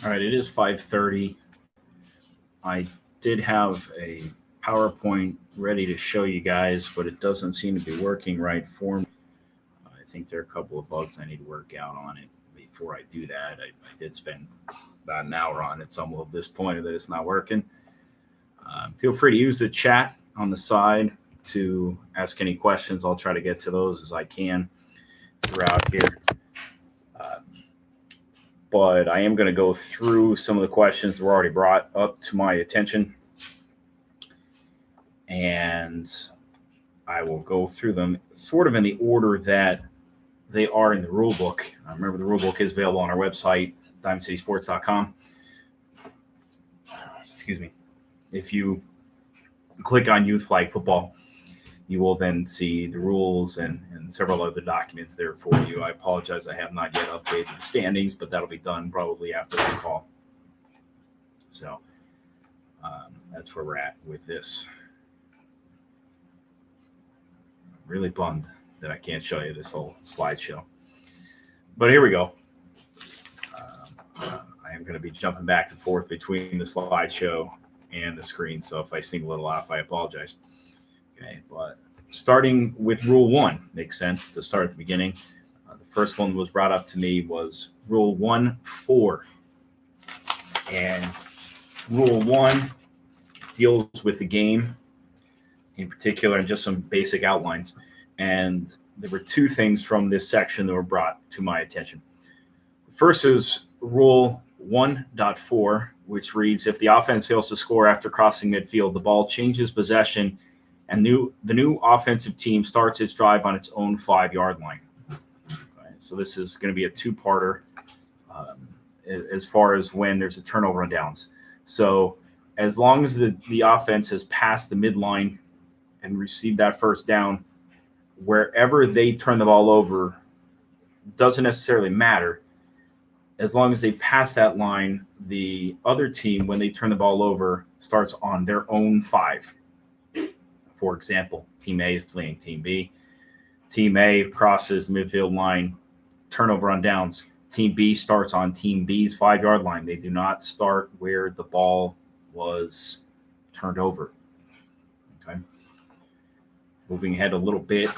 All right, it is 5:30. I did have a PowerPoint ready to show you guys, but it doesn't seem to be working right for me. I think there are a couple of bugs I need to work out on it before I do that. I did spend about an hour on it, so I'm a little disappointed that it's not working. Feel free to use the chat on the side to ask any questions. I'll try to get to those as I can throughout here. But I am going to go through some of the questions that were already brought up to my attention. And I will go through them sort of in the order that they are in the rule book. Remember, the rule book is available on our website, diamondcitysports.com. Excuse me. If you click on youth flag football, you will then see the rules and several other documents there for you. I apologize, I have not yet updated the standings, but that'll be done probably after this call. So that's where we're at with this. I'm really bummed that I can't show you this whole slideshow. But here we go. I am going to be jumping back and forth between the slideshow and the screen, so if I seem a little off, I apologize. Okay, but starting with Rule 1 makes sense to start at the beginning. The first one that was brought up to me was Rule 1-4. And Rule 1 deals with the game in particular and just some basic outlines. And there were two things from this section that were brought to my attention. The first is Rule 1.4, which reads, if the offense fails to score after crossing midfield, the ball changes possession and the new offensive team starts its drive on its own 5-yard line. Okay, so this is going to be a two-parter as far as when there's a turnover and downs. So as long as the offense has passed the midline and received that first down, wherever they turn the ball over doesn't necessarily matter. As long as they pass that line, the other team, when they turn the ball over, starts on their own 5. For example, Team A is playing Team B. Team A crosses the midfield line, turnover on downs. Team B starts on Team B's 5-yard line. They do not start where the ball was turned over. Okay. Moving ahead a little bit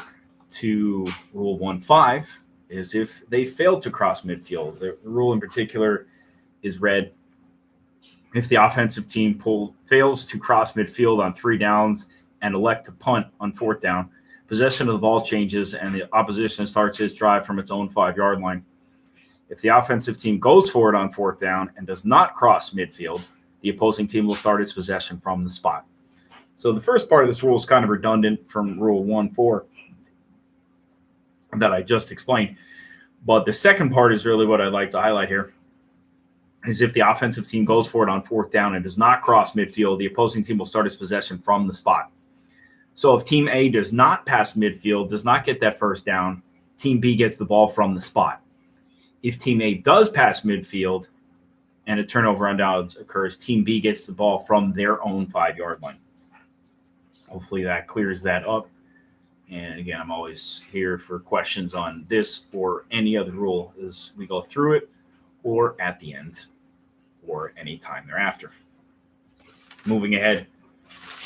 to Rule 1.5 is if they fail to cross midfield. The rule in particular is read, if the offensive team fails to cross midfield on 3 downs and elect to punt on 4th down, possession of the ball changes and the opposition starts its drive from its own 5-yard line. If the offensive team goes for it on 4th down and does not cross midfield, the opposing team will start its possession from the spot. So the first part of this rule is kind of redundant from Rule 1.4 that I just explained. But the second part is really what I'd like to highlight here, is if the offensive team goes for it on 4th down and does not cross midfield, the opposing team will start its possession from the spot. So if Team A does not pass midfield, does not get that first down, Team B gets the ball from the spot. If Team A does pass midfield and a turnover on downs occurs, Team B gets the ball from their own 5-yard line. Hopefully that clears that up. And again, I'm always here for questions on this or any other rule as we go through it or at the end or any time thereafter. Moving ahead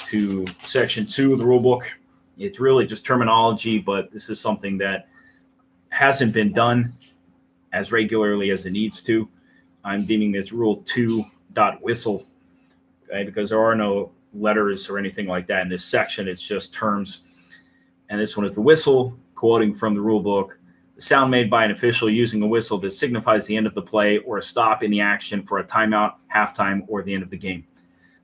to Section 2 of the rule book. It's really just terminology, but this is something that hasn't been done as regularly as it needs to. I'm deeming this Rule 2.whistle, okay, because there are no letters or anything like that in this section. It's just terms. And this one is the whistle, quoting from the rule book, the sound made by an official using a whistle that signifies the end of the play or a stop in the action for a timeout, halftime, or the end of the game.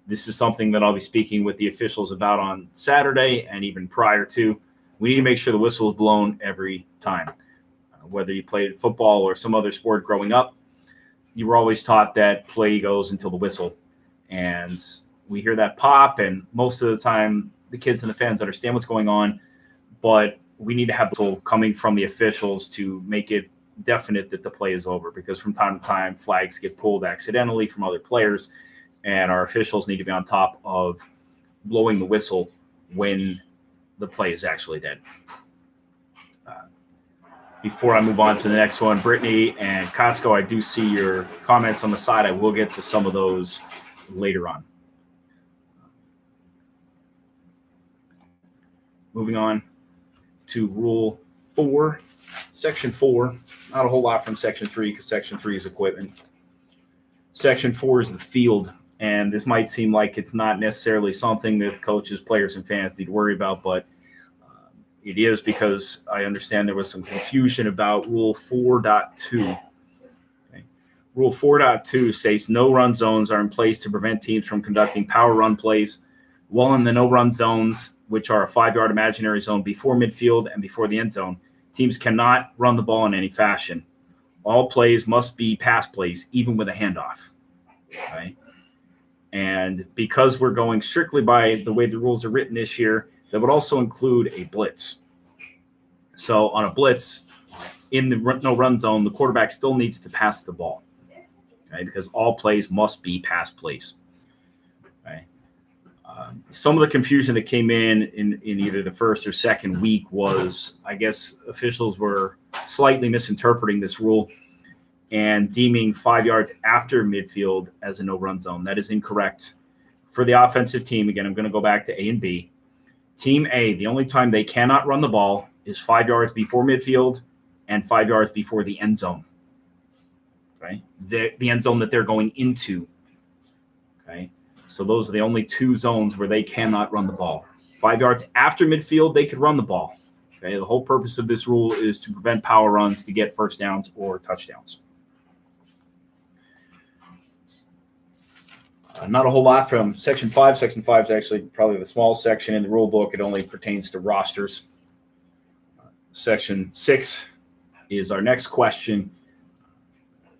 This is something that I'll be speaking with the officials about on Saturday and even prior to. We need to make sure the whistle is blown every time. Whether you played football or some other sport growing up, you were always taught that play goes until the whistle. And we hear that pop, and most of the time the kids and the fans understand what's going on, but we need to have the whistle coming from the officials to make it definite that the play is over, because from time to time flags get pulled accidentally from other players, and our officials need to be on top of blowing the whistle when the play is actually dead. before I move on to the next one, Brittany and Costco, I do see your comments on the side. I will get to some of those later on. Moving on to Rule 4, Section 4. Not a whole lot from Section 3 because Section 3 is equipment. Section 4 is the field, and this might seem like it's not necessarily something that coaches, players, and fans need to worry about, but it is because I understand there was some confusion about Rule 4.2. Okay. Rule 4.2 states no run zones are in place to prevent teams from conducting power run plays while in the no run zones, which are a 5-yard imaginary zone before midfield and before the end zone. Teams cannot run the ball in any fashion. All plays must be pass plays, even with a handoff. Okay? And because we're going strictly by the way the rules are written this year, that would also include a blitz. So on a blitz, in the no-run zone, the quarterback still needs to pass the ball, okay, because all plays must be pass plays. Okay? Some of the confusion that came in either the first or second week was, I guess, officials were slightly misinterpreting this rule and deeming 5 yards after midfield as a no-run zone. That is incorrect. For the offensive team, again, I'm going to go back to A and B. Team A, the only time they cannot run the ball is 5 yards before midfield and 5 yards before the end zone. Okay, the end zone that they're going into. Okay, so those are the only two zones where they cannot run the ball. 5 yards after midfield, they could run the ball. Okay, the whole purpose of this rule is to prevent power runs to get first downs or touchdowns. Not a whole lot from Section 5. Section 5 is actually probably the small section in the rule book. It only pertains to rosters. Section 6 is our next question.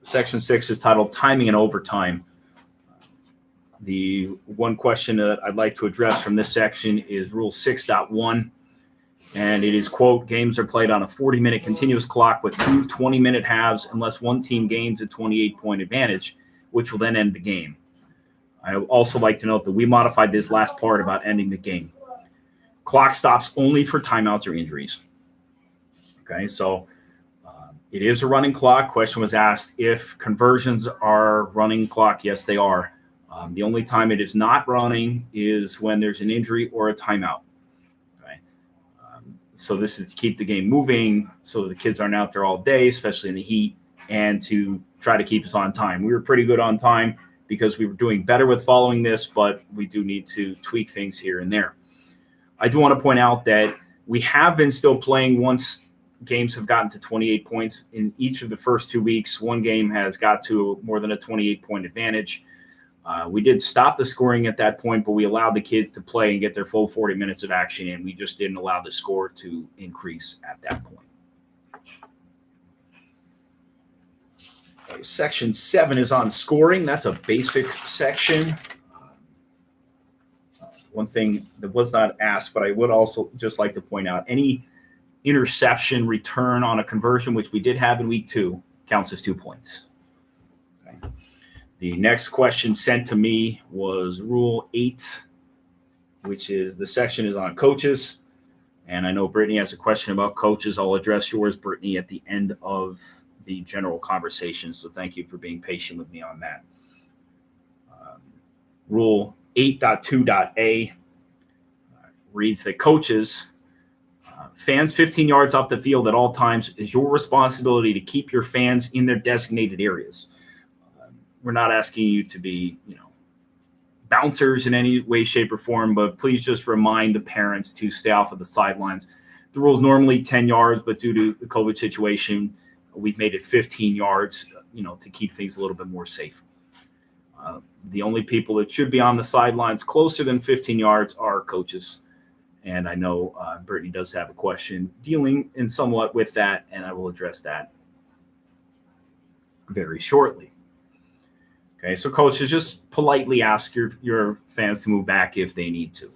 Section 6 is titled Timing and Overtime. The one question that I'd like to address from this section is Rule 6.1, and it is, quote, games are played on a 40-minute continuous clock with 2 20-minute halves unless one team gains a 28-point advantage, which will then end the game. I would also like to note that we modified this last part about ending the game. Clock stops only for timeouts or injuries. Okay, so it is a running clock. Question was asked if conversions are running clock. Yes, they are. The only time it is not running is when there's an injury or a timeout. Okay, so this is to keep the game moving so the kids aren't out there all day, especially in the heat, and to try to keep us on time. We were pretty good on time because we were doing better with following this, but we do need to tweak things here and there. I do want to point out that we have been still playing once games have gotten to 28 points. In each of the first 2 weeks, one game has got to more than a 28-point advantage. We did stop the scoring at that point, but we allowed the kids to play and get their full 40 minutes of action, and we just didn't allow the score to increase at that point. Section 7 is on scoring. That's a basic section. One thing that was not asked, but I would also just like to point out, any interception return on a conversion, which we did have in week 2, counts as 2 points. Okay. The next question sent to me was Rule 8, which is the section is on coaches. And I know Brittany has a question about coaches. I'll address yours, Brittany, at the end of the general conversation. So thank you for being patient with me on that. Rule 8.2.a reads that coaches, fans 15 yards off the field at all times is your responsibility to keep your fans in their designated areas. We're not asking you to be, bouncers in any way, shape, or form, but please just remind the parents to stay off of the sidelines. The rule is normally 10 yards, but due to the COVID situation, we've made it 15 yards, to keep things a little bit more safe. The only people that should be on the sidelines closer than 15 yards are coaches. And I know Brittany does have a question dealing in somewhat with that, and I will address that very shortly. Okay, so coaches, just politely ask your fans to move back if they need to.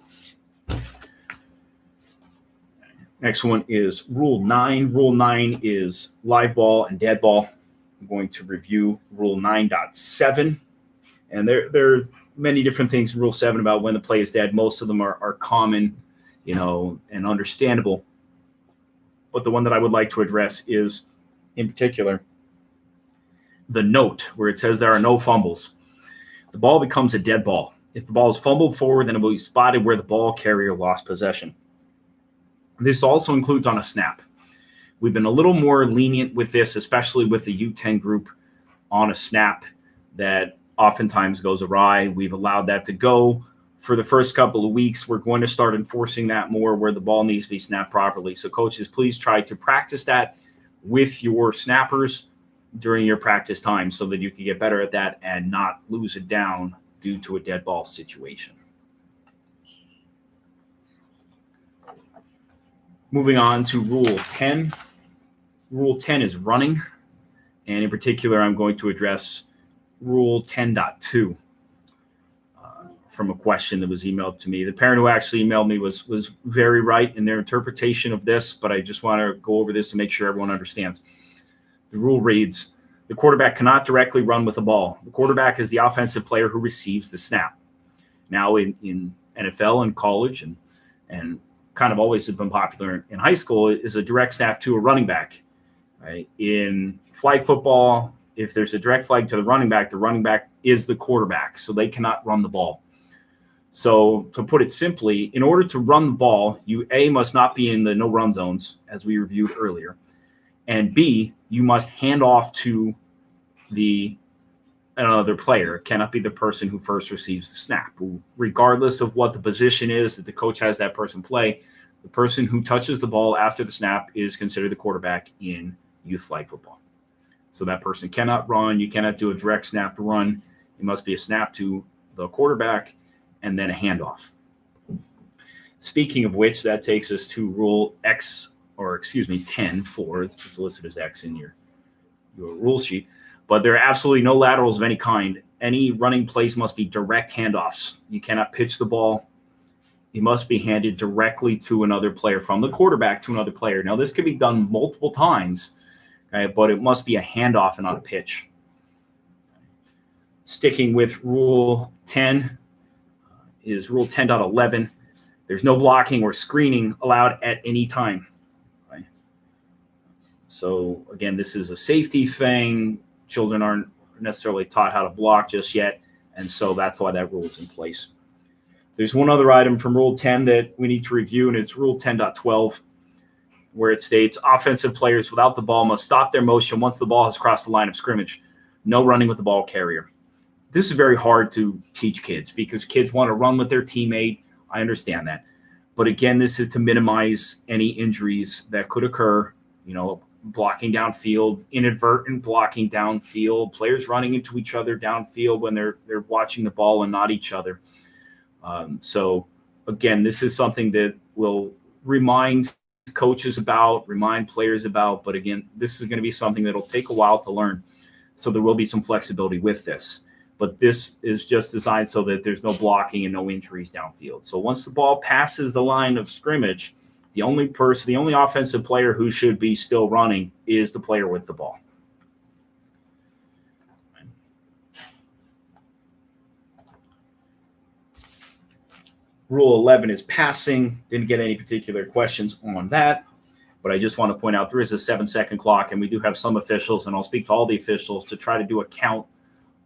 Next one is Rule 9. Rule 9 is live ball and dead ball. I'm going to review Rule 9.7. And there's many different things in Rule 7 about when the play is dead. Most of them are common, and understandable. but the one that I would like to address is, in particular, the note where it says there are no fumbles. The ball becomes a dead ball. If the ball is fumbled forward, then it will be spotted where the ball carrier lost possession. This also includes on a snap. We've been a little more lenient with this, especially with the U10 group on a snap that oftentimes goes awry. We've allowed that to go for the first couple of weeks. We're going to start enforcing that more where the ball needs to be snapped properly. So coaches, please try to practice that with your snappers during your practice time so that you can get better at that and not lose it down due to a dead ball situation. Moving on to Rule 10. Rule 10 is running, and in particular, I'm going to address Rule 10.2 from a question that was emailed to me. The parent who actually emailed me was very right in their interpretation of this, but I just want to go over this to make sure everyone understands. The rule reads, the quarterback cannot directly run with the ball. The quarterback is the offensive player who receives the snap. Now in NFL and college and kind of always has been popular in high school is a direct snap to a running back. Right? In flag football, if there's a direct flag to the running back is the quarterback, so they cannot run the ball. So to put it simply, in order to run the ball, you A, must not be in the no-run zones, as we reviewed earlier, and B, you must hand off to another player. It cannot be the person who first receives the snap. Regardless of what the position is that the coach has that person play, the person who touches the ball after the snap is considered the quarterback in youth flag football. So that person cannot run. You cannot do a direct snap to run. It must be a snap to the quarterback and then a handoff. Speaking of which, that takes us to Rule 10.4. It's listed as X in your rule sheet. But there are absolutely no laterals of any kind. Any running plays must be direct handoffs. You cannot pitch the ball. It must be handed directly to another player, from the quarterback to another player. Now, this can be done multiple times, okay, but it must be a handoff and not a pitch. Sticking with Rule 10 is Rule 10.11. There's no blocking or screening allowed at any time. Okay? So, again, this is a safety thing. Children aren't necessarily taught how to block just yet, and so that's why that rule is in place. There's one other item from Rule 10 that we need to review, and it's Rule 10.12, where it states offensive players without the ball must stop their motion once the ball has crossed the line of scrimmage. No running with the ball carrier. This is very hard to teach kids because kids want to run with their teammate. I understand that. But again, this is to minimize any injuries that could occur, blocking downfield, inadvertent blocking downfield, players running into each other downfield when they're watching the ball and not each other. So again, this is something that will remind coaches about, remind players about, but again, this is going to be something that'll take a while to learn. So there will be some flexibility with this, but this is just designed so that there's no blocking and no injuries downfield. So once the ball passes the line of scrimmage, the only offensive player who should be still running is the player with the ball. Rule 11 is passing. Didn't get any particular questions on that, but I just want to point out there is a 7-second clock, and we do have some officials, and I'll speak to all the officials to try to do a count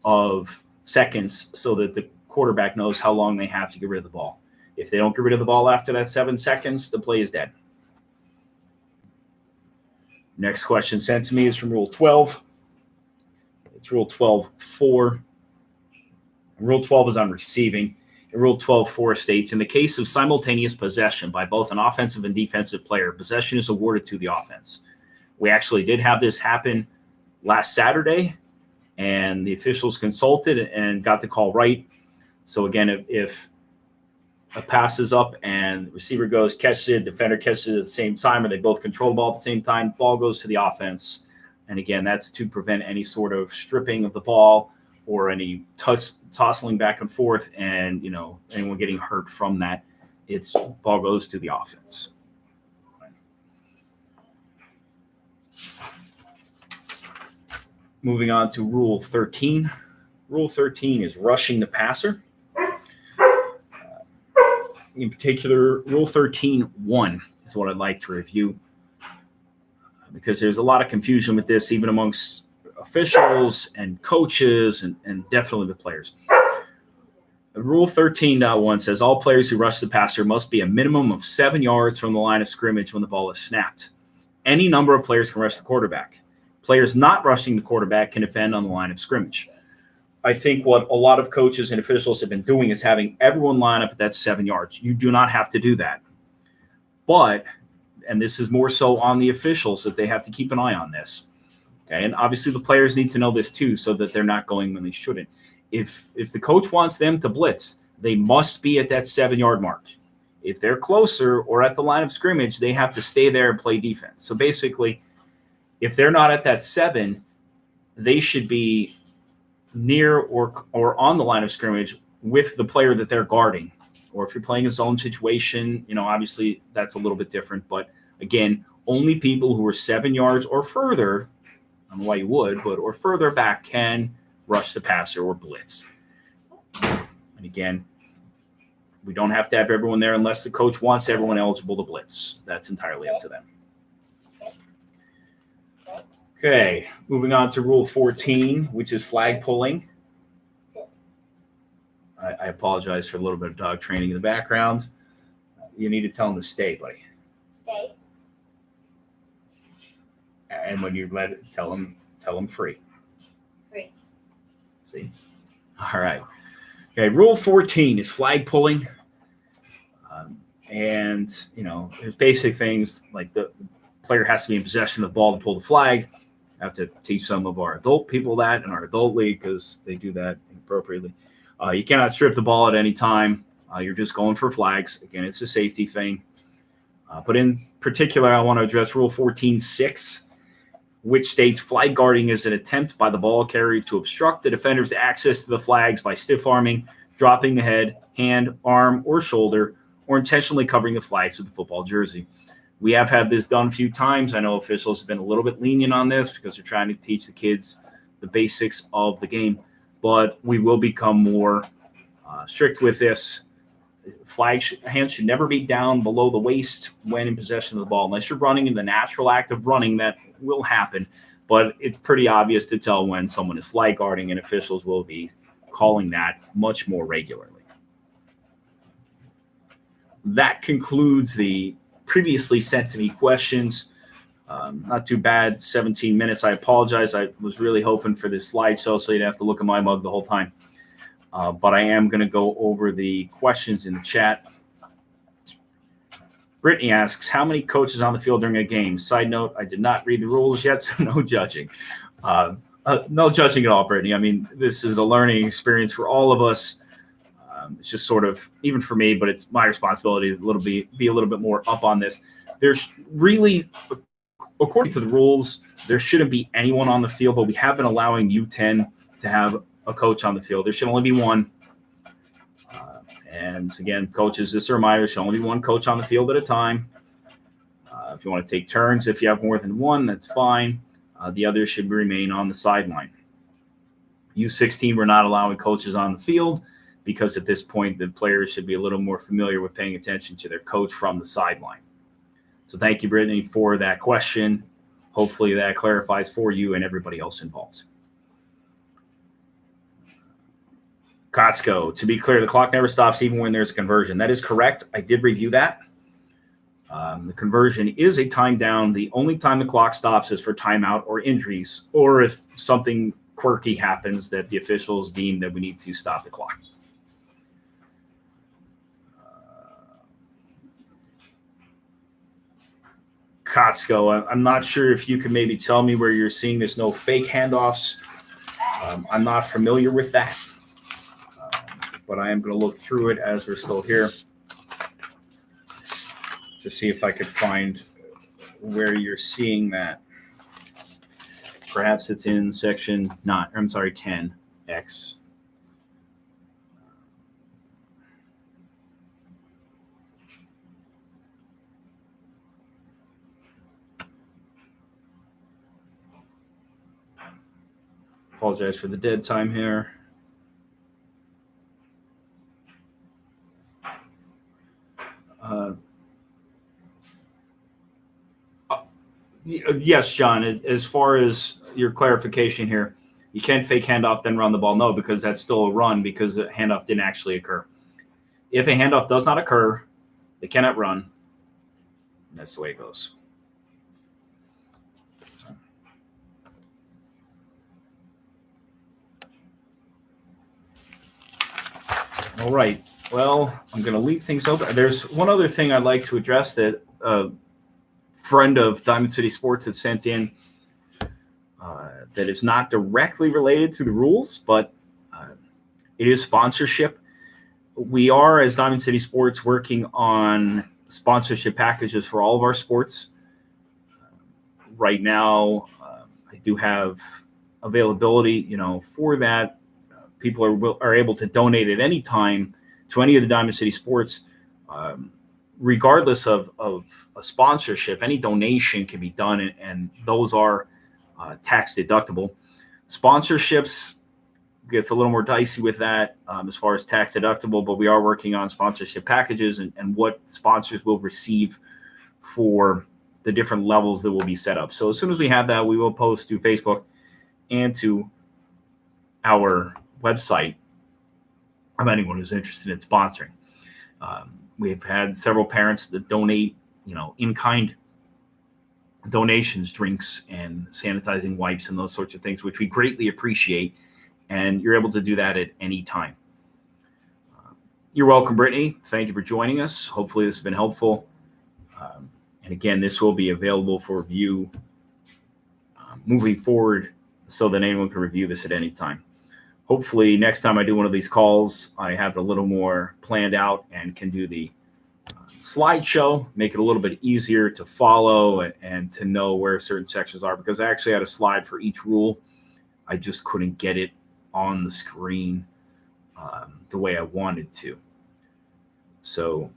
of seconds so that the quarterback knows how long they have to get rid of the ball. If they don't get rid of the ball after that 7 seconds, the play is dead. Next question sent to me is from Rule 12. It's Rule 12.4. Rule 12 is on receiving. Rule 12.4 states, in the case of simultaneous possession by both an offensive and defensive player, possession is awarded to the offense. We actually did have this happen last Saturday, and the officials consulted and got the call right. So again, if a pass is up and the receiver goes, catches it, defender catches it at the same time, or they both control the ball at the same time, ball goes to the offense. And again, that's to prevent any sort of stripping of the ball or any tossing back and forth and, anyone getting hurt from that. It's ball goes to the offense. Moving on to Rule 13. Rule 13 is rushing the passer. In particular, Rule 13.1 is what I'd like to review. because there's a lot of confusion with this, even amongst officials and coaches and definitely the players. Rule 13.1 says all players who rush the passer must be a minimum of 7 yards from the line of scrimmage when the ball is snapped. Any number of players can rush the quarterback. Players not rushing the quarterback can defend on the line of scrimmage. I think what a lot of coaches and officials have been doing is having everyone line up at that 7 yards. You do not have to do that. But, and this is more so on the officials, that they have to keep an eye on this. Okay, and obviously the players need to know this too, so that they're not going when they shouldn't. If the coach wants them to blitz, they must be at that 7-yard mark. If they're closer or at the line of scrimmage, they have to stay there and play defense. So basically, if they're not at that 7, they should be near or on the line of scrimmage with the player that they're guarding. Or if you're playing a zone situation, obviously that's a little bit different. But again, only people who are 7 yards or further, I don't know why you would, or further back can rush the passer or blitz. And again, we don't have to have everyone there unless the coach wants everyone eligible to blitz. That's entirely up to them. Okay, moving on to Rule 14, which is flag pulling. I apologize for a little bit of dog training in the background. You need to tell him to stay, buddy. Stay. And when you let it, tell him free. Free. See? All right. Okay, Rule 14 is flag pulling. And, there's basic things like the player has to be in possession of the ball to pull the flag. I have to teach some of our adult people that in our adult league because they do that inappropriately. You cannot strip the ball at any time. You're just going for flags. Again, it's a safety thing. But in particular, I want to address Rule 14.6, which states flag guarding is an attempt by the ball carrier to obstruct the defender's access to the flags by stiff-arming, dropping the head, hand, arm, or shoulder, or intentionally covering the flags with the football jersey. We have had this done a few times. I know officials have been a little bit lenient on this because they're trying to teach the kids the basics of the game, but we will become more strict with this. Hands should never be down below the waist when in possession of the ball. Unless you're running in the natural act of running, that will happen. But it's pretty obvious to tell when someone is flag guarding, and officials will be calling that much more regularly. That concludes the previously sent to me questions. Not too bad, 17 minutes. I apologize. I was really hoping for this slideshow so you'd have to look at my mug the whole time. But I am going to go over the questions in the chat. Brittany asks, how many coaches on the field during a game? Side note, I did not read the rules yet, so no judging. No judging at all, Brittany. I mean, this is a learning experience for all of us. It's just sort of, even for me, but it's my responsibility to be a little bit more up on this. There's really, according to the rules, there shouldn't be anyone on the field, but we have been allowing U10 to have a coach on the field. There should only be one. And again, coaches, this is a reminder, there should only be one coach on the field at a time. If you want to take turns, if you have more than one, that's fine. The others should remain on the sideline. U16, we're not allowing coaches on the field because at this point, the players should be a little more familiar with paying attention to their coach from the sideline. So thank you, Brittany, for that question. Hopefully that clarifies for you and everybody else involved. Kotsko, to be clear, the clock never stops even when there's a conversion. That is correct. I did review that. The conversion is a time down. The only time the clock stops is for timeout or injuries, or if something quirky happens that the officials deem that we need to stop the clock. Kotsko, I'm not sure if you could maybe tell me where you're seeing there's no fake handoffs. I'm not familiar with that. But I am going to look through it as we're still here to see if I could find where you're seeing that. Perhaps it's in section 10X. Apologize for the dead time here. Yes, John. As far as your clarification here, you can fake handoff then run the ball. No, because that's still a run because the handoff didn't actually occur. If a handoff does not occur, they cannot run. That's the way it goes. All right. Well, I'm going to leave things open. There's one other thing I'd like to address that a friend of Diamond City Sports has sent in that is not directly related to the rules, but it is sponsorship. We are, as Diamond City Sports, working on sponsorship packages for all of our sports. Right now, I do have availability, for that. People are able to donate at any time to any of the Diamond City Sports, regardless of a sponsorship. Any donation can be done, and those are tax deductible. Sponsorships gets a little more dicey with that as far as tax deductible, but we are working on sponsorship packages and what sponsors will receive for the different levels that will be set up. So as soon as we have that, we will post to Facebook and to our website of anyone who's interested in sponsoring. We've had several parents that donate, in-kind donations, drinks and sanitizing wipes and those sorts of things, which we greatly appreciate. And you're able to do that at any time. You're welcome, Brittany. Thank you for joining us. Hopefully this has been helpful. And again, this will be available for review moving forward so that anyone can review this at any time. Hopefully next time I do one of these calls, I have it a little more planned out and can do the slideshow, make it a little bit easier to follow and to know where certain sections are, because I actually had a slide for each rule. I just couldn't get it on the screen the way I wanted to. So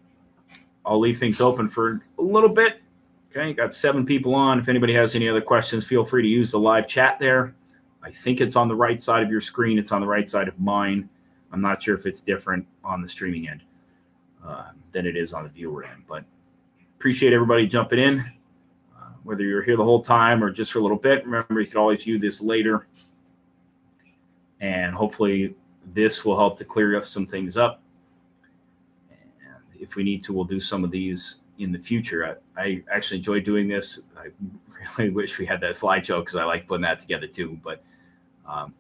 I'll leave things open for a little bit. Okay, got 7 people on. If anybody has any other questions, feel free to use the live chat there. I think it's on the right side of your screen. It's on the right side of mine. I'm not sure if it's different on the streaming end than it is on the viewer end, but appreciate everybody jumping in. Whether you're here the whole time or just for a little bit, remember you can always view this later. And hopefully this will help to clear us some things up. And if we need to, we'll do some of these in the future. I actually enjoy doing this. I really wish we had that slideshow because I like putting that together too. But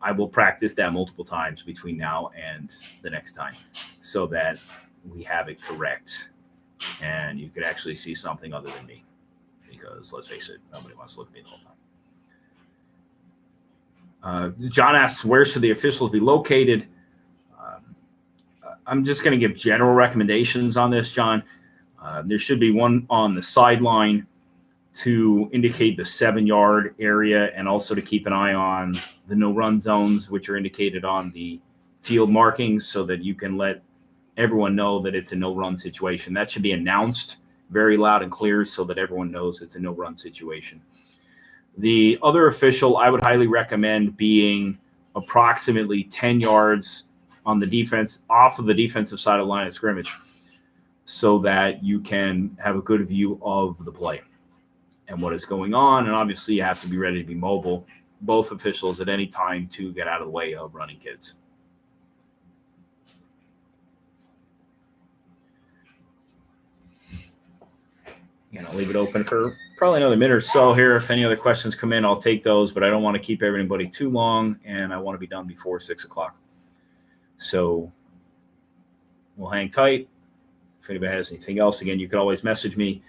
I will practice that multiple times between now and the next time so that we have it correct. And you could actually see something other than me. Because let's face it, nobody wants to look at me the whole time. John asks, where should the officials be located? I'm just going to give general recommendations on this, John. There should be one on the sideline to indicate the 7-yard area and also to keep an eye on the no-run zones, which are indicated on the field markings so that you can let everyone know that it's a no-run situation. That should be announced very loud and clear so that everyone knows it's a no-run situation. The other official I would highly recommend being approximately 10 yards on the defense, off of the defensive side of the line of scrimmage, so that you can have a good view of the play and what is going on. And obviously you have to be ready to be mobile, both officials at any time, to get out of the way of running kids. I'll leave it open for probably another minute or so here. If any other questions come in, I'll take those, but I don't want to keep everybody too long, and I want to be done before 6 o'clock. So we'll hang tight. If anybody has anything else, again, you can always message me.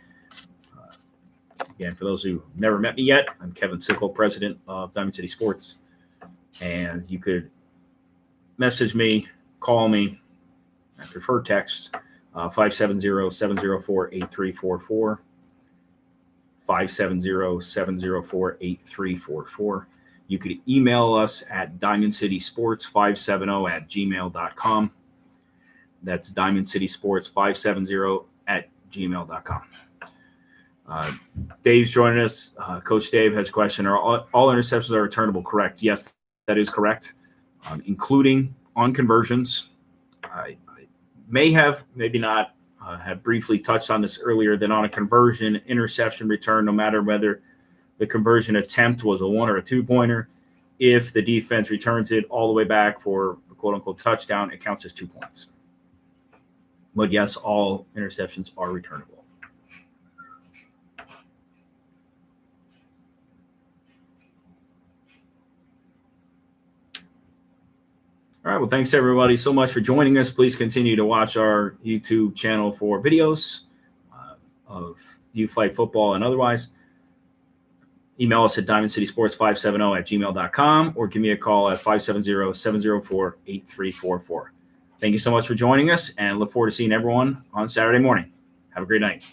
Again, for those who never met me yet, I'm Kevin Sickle, president of Diamond City Sports. And you could message me, call me. I prefer text, 570-704-8344. 570-704-8344. You could email us at diamondcitysports570@gmail.com. That's diamondcitysports570@gmail.com. Dave's joining us. Coach Dave has a question. Are all interceptions are returnable? Correct. Yes, that is correct, including on conversions. I may have, maybe not, have briefly touched on this earlier, that on a conversion, interception return, no matter whether the conversion attempt was a 1 or a 2-pointer. If the defense returns it all the way back for a quote-unquote touchdown, it counts as 2 points. But yes, all interceptions are returnable. All right. Well, thanks everybody so much for joining us. Please continue to watch our YouTube channel for videos of youth flag football and otherwise. Email us at diamondcitysports570@gmail.com or give me a call at 570-704-8344. Thank you so much for joining us and look forward to seeing everyone on Saturday morning. Have a great night.